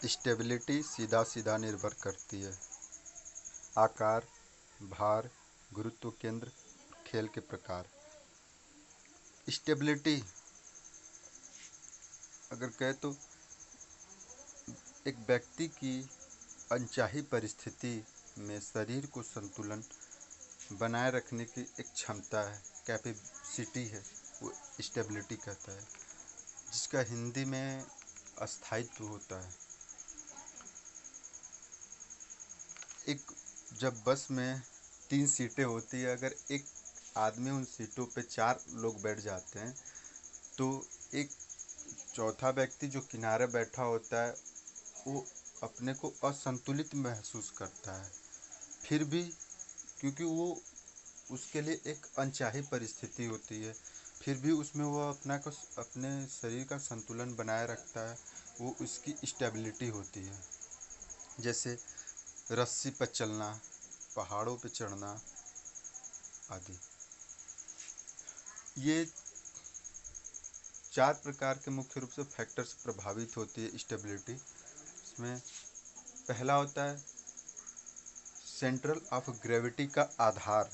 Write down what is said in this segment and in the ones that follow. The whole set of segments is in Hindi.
स्टेबिलिटी सीधा सीधा निर्भर करती है आकार, भार, गुरुत्व केंद्र, खेल के प्रकार। स्टेबिलिटी अगर कहे तो एक व्यक्ति की अनचाही परिस्थिति में शरीर को संतुलन बनाए रखने की एक क्षमता है, कैपेसिटी है, वो स्टेबिलिटी कहता है, जिसका हिंदी में अस्थायित्व होता है। एक जब बस में 3 सीटें होती है, अगर एक आदमी उन सीटों पे 4 लोग बैठ जाते हैं तो एक चौथा व्यक्ति जो किनारे बैठा होता है वो अपने को असंतुलित महसूस करता है। फिर भी क्योंकि वो उसके लिए एक अनचाही परिस्थिति होती है, फिर भी उसमें वो अपने शरीर का संतुलन बनाए रखता है, वो उसकी स्टेबिलिटी होती है। जैसे रस्सी पर चलना, पहाड़ों पर चढ़ना आदि। ये 4 प्रकार के मुख्य रूप से फैक्टर से प्रभावित होती है स्टेबिलिटी। इसमें पहला होता है सेंट्रल ऑफ ग्रेविटी का आधार।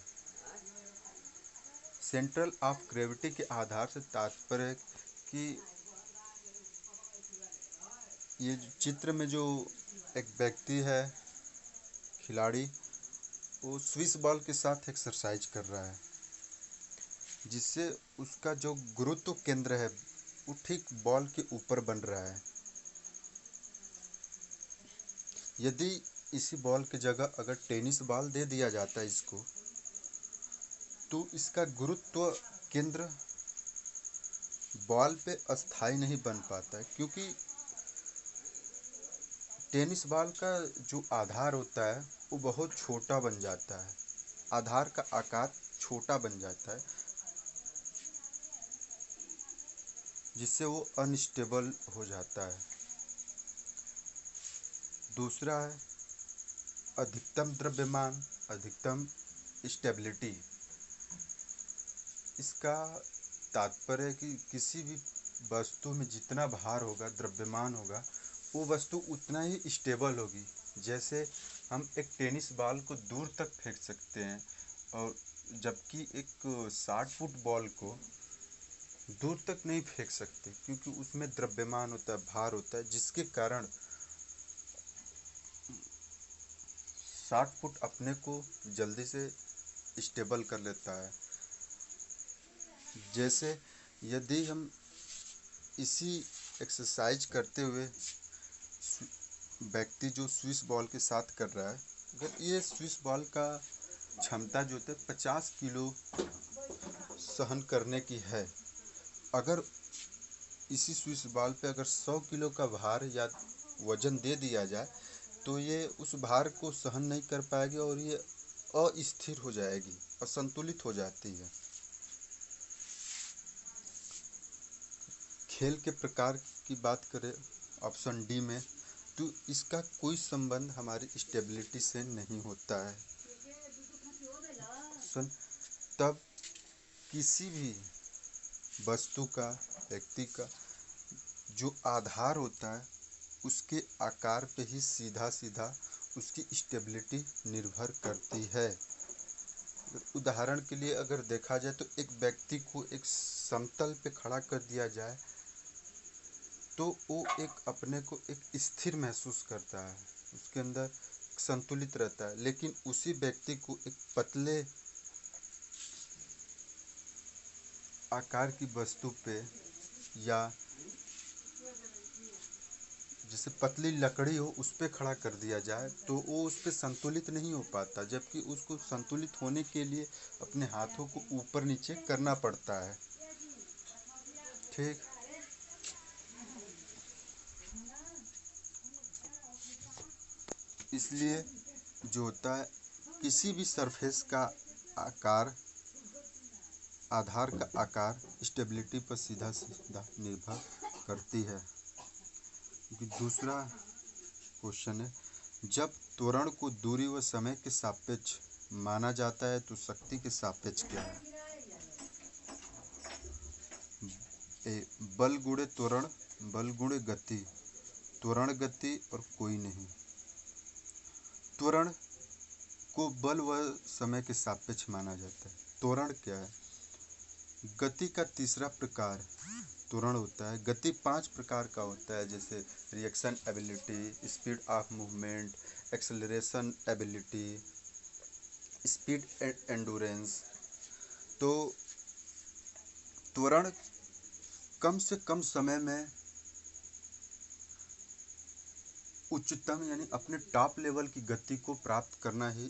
सेंट्रल ऑफ ग्रेविटी के आधार से तात्पर्य है कि ये चित्र में जो एक व्यक्ति है, खिलाड़ी, वो स्विस बॉल के साथ एक्सरसाइज कर रहा है, जिससे उसका जो गुरुत्व केंद्र है वो ठीक बॉल के ऊपर बन रहा है। यदि इसी बॉल की जगह अगर टेनिस बॉल दे दिया जाता है इसको, तो इसका गुरुत्व केंद्र बॉल पे अस्थायी नहीं बन पाता है, क्योंकि टेनिस बॉल का जो आधार होता है वो बहुत छोटा बन जाता है, आधार का आकार छोटा बन जाता है, जिससे वो अनस्टेबल हो जाता है। दूसरा है अधिकतम द्रव्यमान, अधिकतम स्टेबिलिटी। इसका तात्पर्य है कि किसी भी वस्तु में जितना भार होगा, द्रव्यमान होगा, वो वस्तु उतना ही स्टेबल होगी। जैसे हम एक टेनिस बॉल को दूर तक फेंक सकते हैं, और जबकि एक 60 फुट बॉल को दूर तक नहीं फेंक सकते, क्योंकि उसमें द्रव्यमान होता है, भार होता है, जिसके कारण 60 फुट अपने को जल्दी से स्टेबल कर लेता है। जैसे यदि हम इसी एक्सरसाइज करते हुए व्यक्ति जो स्विस बॉल के साथ कर रहा है, अगर ये स्विस बॉल का क्षमता जो है 50 किलो सहन करने की है, अगर इसी स्विस बॉल पे अगर 100 किलो का भार या वजन दे दिया जाए तो ये उस भार को सहन नहीं कर पाएगी और ये अस्थिर हो जाएगी, असंतुलित हो जाती है। खेल के प्रकार की बात करें ऑप्शन डी में, तो इसका कोई संबंध हमारी स्टेबिलिटी से नहीं होता है। तब किसी भी वस्तु का, व्यक्ति का जो आधार होता है उसके आकार पे ही सीधा सीधा उसकी स्टेबिलिटी निर्भर करती है। उदाहरण के लिए अगर देखा जाए तो एक व्यक्ति को एक समतल पे खड़ा कर दिया जाए तो वो एक अपने को एक स्थिर महसूस करता है, उसके अंदर संतुलित रहता है। लेकिन उसी व्यक्ति को एक पतले आकार की वस्तु पे या जैसे पतली लकड़ी हो उस पे खड़ा कर दिया जाए तो वो उस पे संतुलित नहीं हो पाता, जबकि उसको संतुलित होने के लिए अपने हाथों को ऊपर नीचे करना पड़ता है। ठीक, इसलिए जो होता है किसी भी सरफेस का आकार, आधार का आकार स्टेबिलिटी पर सीधा सीधा निर्भर करती है। दूसरा क्वेश्चन है, जब त्वरण को दूरी व समय के सापेक्ष माना जाता है तो शक्ति के सापेक्ष क्या है? बल गुणे त्वरण, बल गुणे गति। त्वरण गति और कोई नहीं। त्वरण को बल व समय के सापेक्ष माना जाता है। त्वरण क्या है? गति का तीसरा प्रकार त्वरण होता है। गति 5 प्रकार का होता है, जैसे reaction ability, speed of movement, acceleration ability, speed endurance. तो त्वरण कम से कम समय में उच्चतम यानी अपने टॉप लेवल की गति को प्राप्त करना ही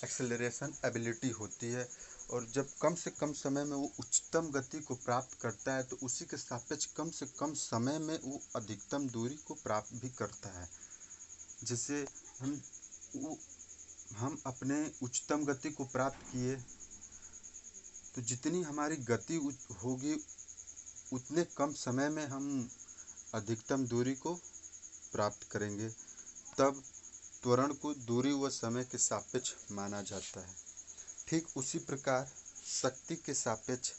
एक्सेलरेशन एबिलिटी होती है। और जब कम से कम समय में वो उच्चतम गति को प्राप्त करता है तो उसी के सापेक्ष कम से कम समय में वो अधिकतम दूरी को प्राप्त भी करता है। जैसे हम अपने उच्चतम गति को प्राप्त किए तो जितनी हमारी गति होगी उतने कम समय में हम अधिकतम दूरी को प्राप्त करेंगे। तब त्वरण को दूरी व समय के सापेक्ष माना जाता है। ठीक उसी प्रकार शक्ति के सापेक्ष,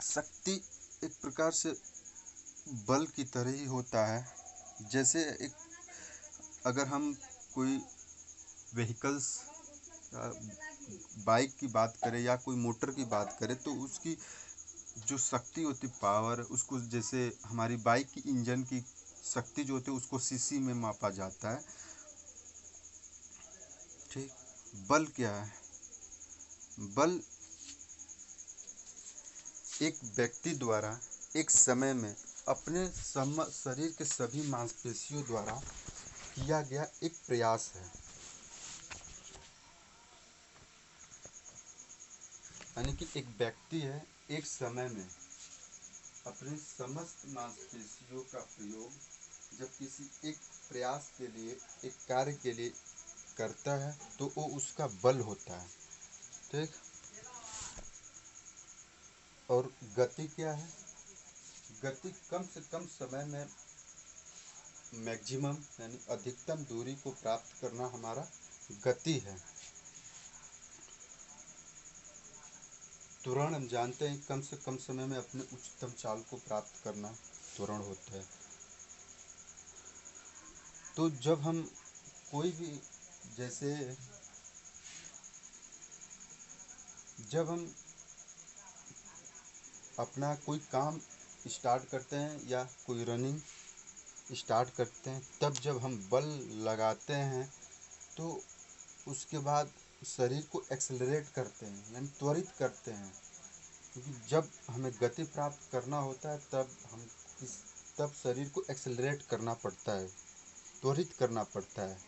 शक्ति एक प्रकार से बल की तरह ही होता है। जैसे अगर हम कोई व्हीकल्स बाइक की बात करें या कोई मोटर की बात करें तो उसकी जो शक्ति होती, पावर, उसको जैसे हमारी बाइक की इंजन की शक्ति जो होती है उसको सीसी में मापा जाता है। ठीक, बल क्या है? बल एक व्यक्ति द्वारा एक समय में अपने शरीर के सभी मांसपेशियों द्वारा किया गया एक प्रयास है। यानी कि एक व्यक्ति है एक समय में अपने समस्त मांसपेशियों का प्रयोग जब किसी एक प्रयास के लिए, एक कार्य के लिए करता है तो वो उसका बल होता है। ठीक। और गति क्या है? गति कम से कम समय में मैक्सिमम यानी अधिकतम दूरी को प्राप्त करना हमारा गति है। त्वरण हम जानते हैं कम से कम समय में अपने उच्चतम चाल को प्राप्त करना त्वरण होता है। तो जब हम कोई भी, जैसे जब हम अपना कोई काम स्टार्ट करते हैं या कोई रनिंग स्टार्ट करते हैं, तब जब हम बल लगाते हैं तो उसके बाद शरीर को एक्सेलरेट करते हैं यानी त्वरित करते हैं। क्योंकि जब हमें गति प्राप्त करना होता है तब शरीर को एक्सेलरेट करना पड़ता है, त्वरित करना पड़ता है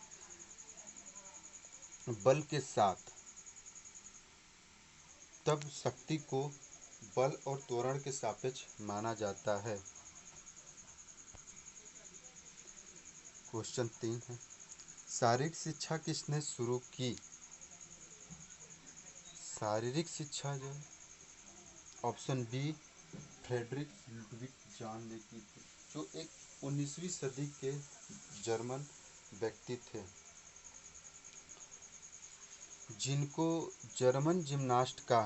बल के साथ। तब शक्ति को बल और त्वरण के सापेक्ष माना जाता है। क्वेश्चन 3 है, शारीरिक शिक्षा किसने शुरू की? शारीरिक शिक्षा जो option B Frederick Ludwig John ने की थी, जो एक 19वीं सदी के जर्मन व्यक्ति थे जिनको जर्मन जिम्नास्ट का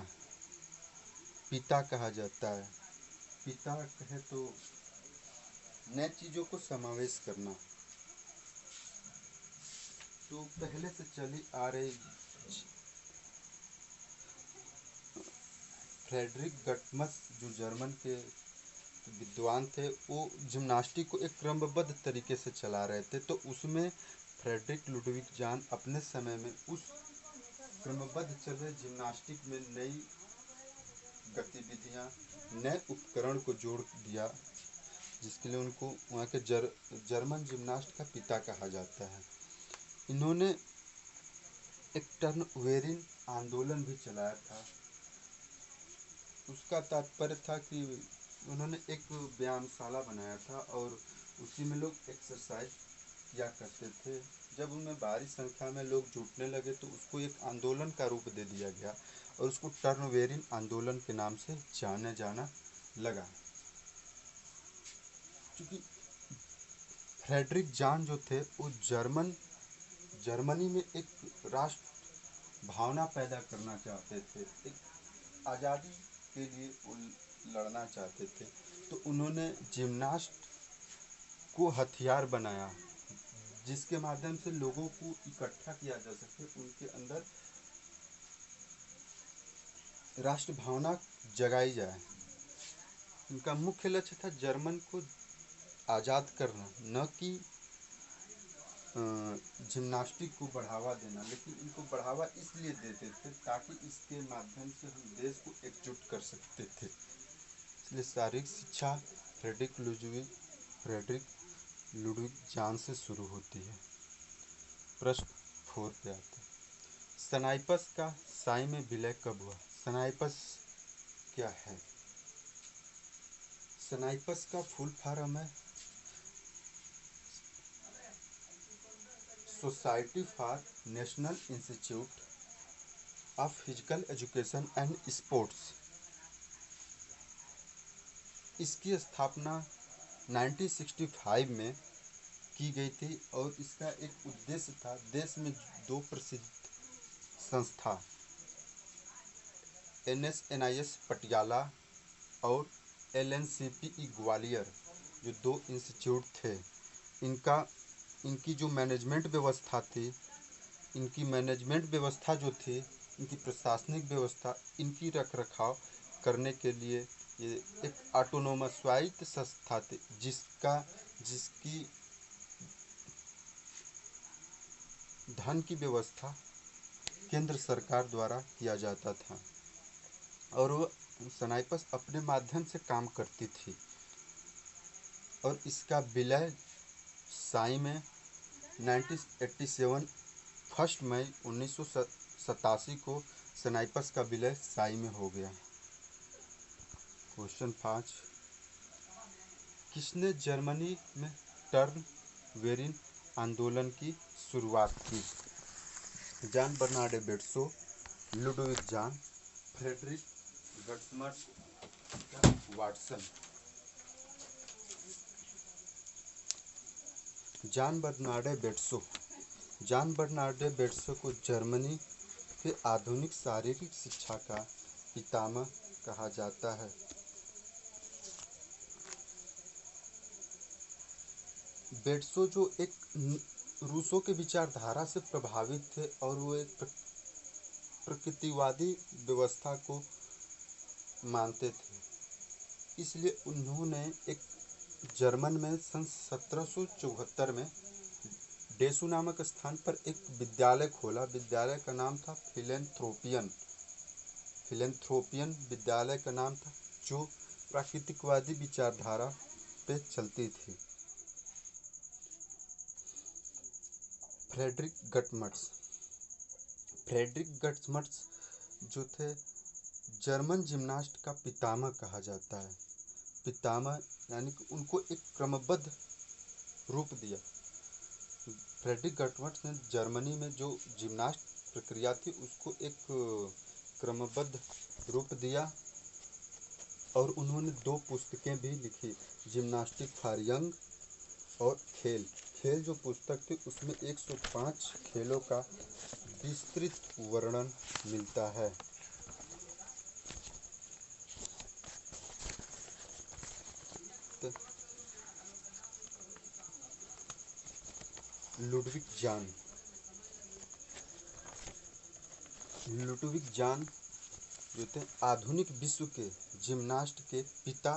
पिता कहा जाता है। पिता कहे तो नए चीज़ों को समावेश करना। तो पहले से चली आ रही फ्रेडरिक गटमस जो जर्मन के विद्वान थे, वो जिम्नास्टिक को एक क्रमबद्ध तरीके से चला रहे थे। तो उसमें फ्रेडरिक लुडविग जॉन अपने समय में उस क्रमबद्ध चल रहे जिम्नास्टिक में नई गतिविधियां, नए उपकरण को जोड़ दिया, जिसके लिए उनको वहाँ के जर्मन जिम्नास्ट का पिता कहा जाता है। इन्होंने एक टर्नवेरिन आंदोलन भी चलाया था। उसका तात्पर्य था कि उन्होंने एक व्यायामशाला बनाया था और उसी में लोग एक्सरसाइज किया करते थे। जब उनमें भारी संख्या में लोग जुटने लगे तो उसको एक आंदोलन का रूप दे दिया गया और उसको टर्नवेरिन आंदोलन के नाम से जाना जाना लगा। क्योंकि फ्रेडरिक जॉन जो थे वो जर्मनी में एक राष्ट्र भावना पैदा करना चाहते थे, एक आज़ादी के लिए वो लड़ना चाहते थे। तो उन्होंने जिम्नास्ट को हथियार बनाया, जिसके माध्यम से लोगों को इकट्ठा किया जा सके, उनके अंदर राष्ट्र भावना जगाई जाए। उनका मुख्य लक्ष्य था जर्मन को आज़ाद करना, न कि जिम्नास्टिक को बढ़ावा देना, लेकिन इनको बढ़ावा इसलिए देते थे ताकि इसके माध्यम से हम देश को एकजुट कर सकते थे। इसलिए शारीरिक शिक्षा फ्रेडरिक लुडविग जान से शुरू होती है। प्रश्न 4 पे आते हैं। स्नाइपर्स का साई में विलय कब हुआ? स्नाइपर्स क्या है? स्नाइपर्स का फुल फॉर्म है society for national institute of physical education and sports. इसकी स्थापना 1965 में की गई थी और इसका एक उद्देश्य था देश में दो प्रसिद्ध संस्था NSNIS पटियाला और LNCPE ग्वालियर, जो दो इंस्टीट्यूट थे, इनकी जो मैनेजमेंट व्यवस्था थी, इनकी प्रशासनिक व्यवस्था, इनकी रख रखाव करने के लिए ये एक ऑटोनोमस स्वायत्त संस्था थी, जिसकी धन की व्यवस्था केंद्र सरकार द्वारा किया जाता था और वो स्नाइपर्स अपने माध्यम से काम करती थी। और इसका विलय साई में 1987 1 मई 1987 को स्नाइपर्स का विलय साई में हो गया। क्वेश्चन 5, किसने जर्मनी में टर्न वेरिन आंदोलन की शुरुआत की? जान बर्नार्ड बेट्सो, लुडविग जान, फ्रेडरिक गट्समट, वाटसन। जान बर्नार्ड बेट्सो को जर्मनी के आधुनिक शारीरिक शिक्षा का पितामह कहा जाता है। बेट्सो जो एक रूसों के विचारधारा से प्रभावित थे और वो एक प्रकृतिवादी व्यवस्था को मानते थे, इसलिए उन्होंने एक जर्मन में सन 1774 में डेसू नामक स्थान पर एक विद्यालय खोला। विद्यालय का नाम था फिलेंथ्रोपियन विद्यालय का नाम था, जो प्राकृतिकवादी विचारधारा पे चलती थी। फ्रेडरिक गट्समट्स जो थे, जर्मन जिम्नास्ट का पितामह कहा जाता है। पितामह यानी कि उनको एक क्रमबद्ध रूप दिया। फ्रेडरिक गट्समट्स ने जर्मनी में जो जिम्नास्ट प्रक्रिया थी उसको एक क्रमबद्ध रूप दिया और उन्होंने 2 पुस्तकें भी लिखी, जिम्नास्टिक फॉर यंग और खेल जो पुस्तक थी उसमें 105 खेलों का विस्तृत वर्णन मिलता है। लुडविग जान जो थे आधुनिक विश्व के जिम्नास्ट के पिता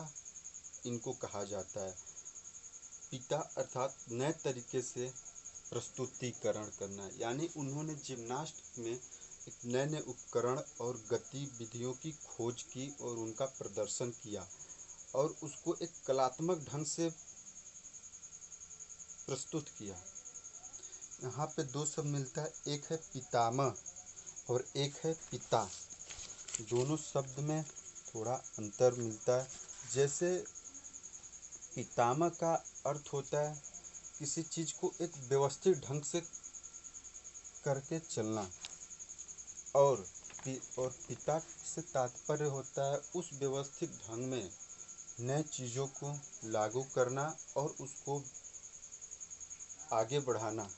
इनको कहा जाता है। पिता अर्थात नए तरीके से प्रस्तुतिकरण करना, यानी उन्होंने जिम्नास्ट में एक नए उपकरण और गतिविधियों की खोज की और उनका प्रदर्शन किया और उसको एक कलात्मक ढंग से प्रस्तुत किया। यहाँ पे 2 शब्द मिलता है, एक है पितामह और एक है पिता। दोनों शब्द में थोड़ा अंतर मिलता है। जैसे पितामह का अर्थ होता है किसी चीज़ को एक व्यवस्थित ढंग से करके चलना, और पिता से तात्पर्य होता है उस व्यवस्थित ढंग में नए चीज़ों को लागू करना और उसको आगे बढ़ाना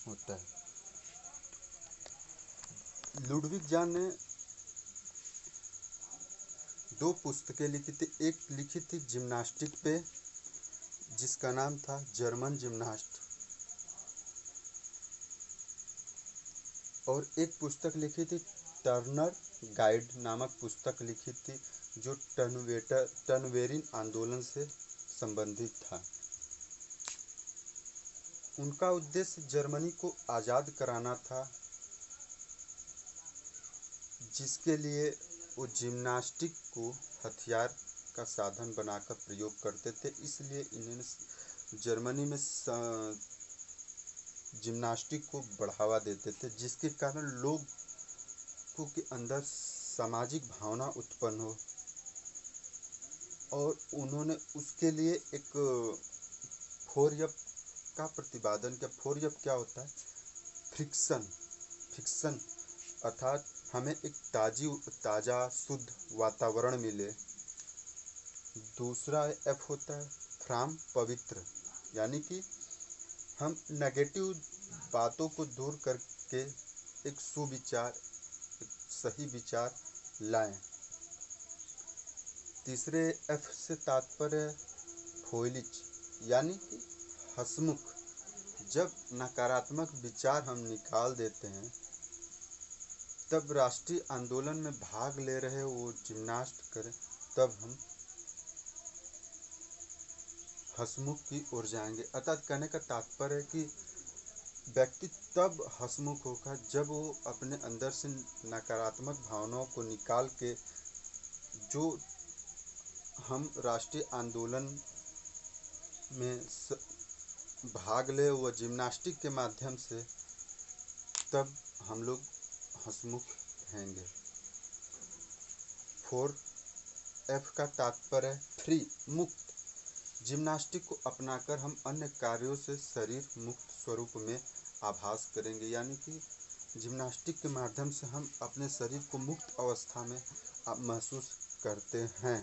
होता है। लुडविग जान ने 2 पुस्तकें लिखी थी। एक लिखी थी जिम्नास्टिक पे जिसका नाम था जर्मन जिम्नास्ट। और एक पुस्तक लिखी थी, टर्नर गाइड नामक पुस्तक लिखी थी, जो टनवेरिन आंदोलन से संबंधित था। उनका उद्देश्य जर्मनी को आज़ाद कराना था, जिसके लिए वो जिम्नास्टिक को हथियार का साधन बनाकर प्रयोग करते थे। इसलिए इन्होंने जर्मनी में जिम्नास्टिक को बढ़ावा देते थे, जिसके कारण लोगों के अंदर सामाजिक भावना उत्पन्न हो। और उन्होंने उसके लिए एक फोरयप का प्रतिपादन किया। फोरयप क्या होता है? फिक्सन अर्थात हमें एक ताज़ा शुद्ध वातावरण मिले। दूसरा एफ होता है फ्राम, पवित्र, यानी कि हम नेगेटिव बातों को दूर करके एक सुविचार, एक सही विचार लाएं। तीसरे एफ से तात्पर्य फोइलिच, यानी कि हंसमुख। जब नकारात्मक विचार हम निकाल देते हैं, तब राष्ट्रीय आंदोलन में भाग ले रहे वो जिम्नास्ट करें, तब हम हंसमुख की ओर जाएंगे। अर्थात कहने का तात्पर्य है कि व्यक्ति तब हंसमुख होगा जब वो अपने अंदर से नकारात्मक भावनाओं को निकाल के जो हम राष्ट्रीय आंदोलन में भाग ले वो जिम्नास्टिक के माध्यम से, तब हम लोग हंसमुख रहेंगे। 4F का तात्पर्य फ्री, मुक्त। जिम्नास्टिक को अपनाकर हम अन्य कार्यों से शरीर मुक्त स्वरूप में आभास करेंगे, यानी कि जिम्नास्टिक के माध्यम से हम अपने शरीर को मुक्त अवस्था में महसूस करते हैं।